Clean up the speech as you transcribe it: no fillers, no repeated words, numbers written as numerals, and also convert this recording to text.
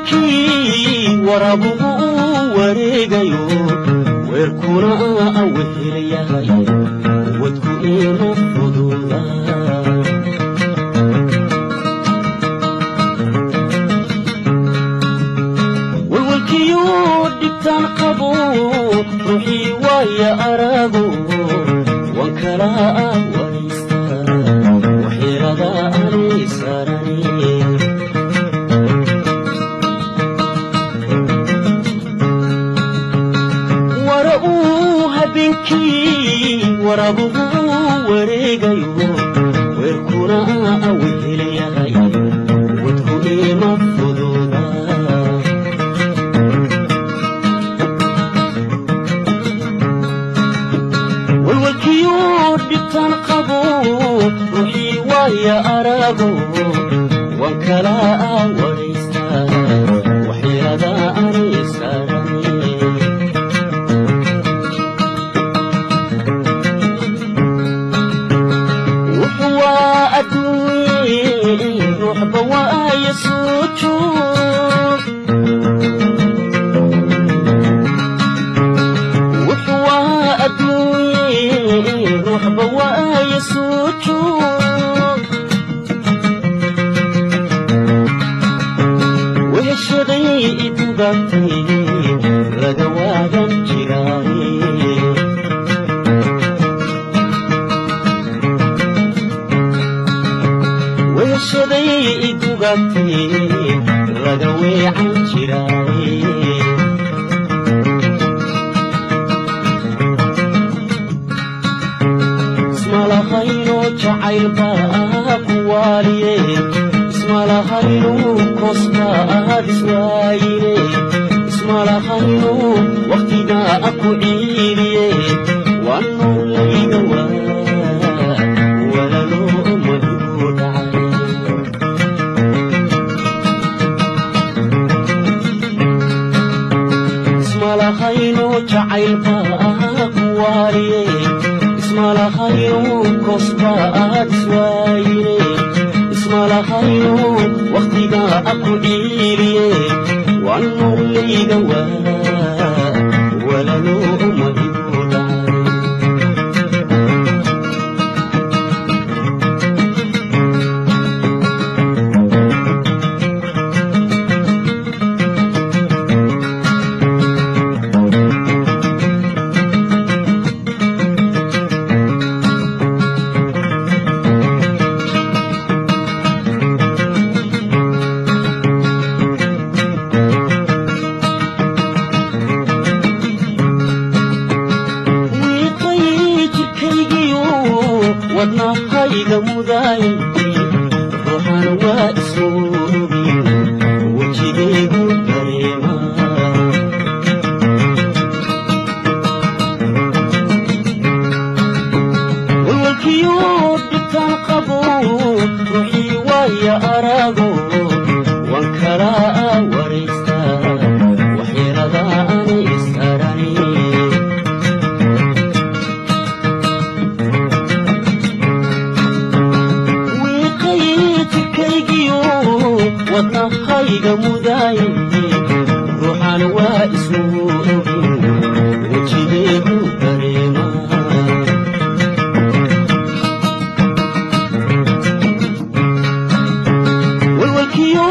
habeenkii warabuhu wareegayo weerkuna awehelayahay wadku inu fududa walwalkiyo dhibtaan qabo ruuxii waaya arago wankala waraysta waxyeelada aanay saaranin habeenkii warabuhu wareegayo weerkuna awehelayahay wadku ima fududa walwalkiyo dhibtaan qabo ruuxii waaya arago wankala waraysta waxyeelada aanay saaranin روح بوايا سوتشوف وحوا أدوي روح بوايا سوتشوف وهالشغي تبطي رقوادا جراي ويشدي دوغتي رغوي عن جراي اسم الله خيرو جعيل باك والي اسم الله خيرو كوسكا أدسوايلي اسم الله خيرو وقتنا أكو عيلي وانو ليقوا ولا لو مجهود خيرو جعيل باك والي اسم الله خيرو كوسكا أدسوايلي اسم الله خيرو وقتنا أكو عيلي وانو ليقوا ولا لو مجهود wadna hayga mudaayay ruuxan waa isoobi wajigaygu dareema walwalkiyo dhibtaan qabo ruuxii waaya arago wankala waraysta waxyeelada aanay saaranin wadna hayga mudaayay ruuxan waa isoobi wajigaygu dareema walwalkiyo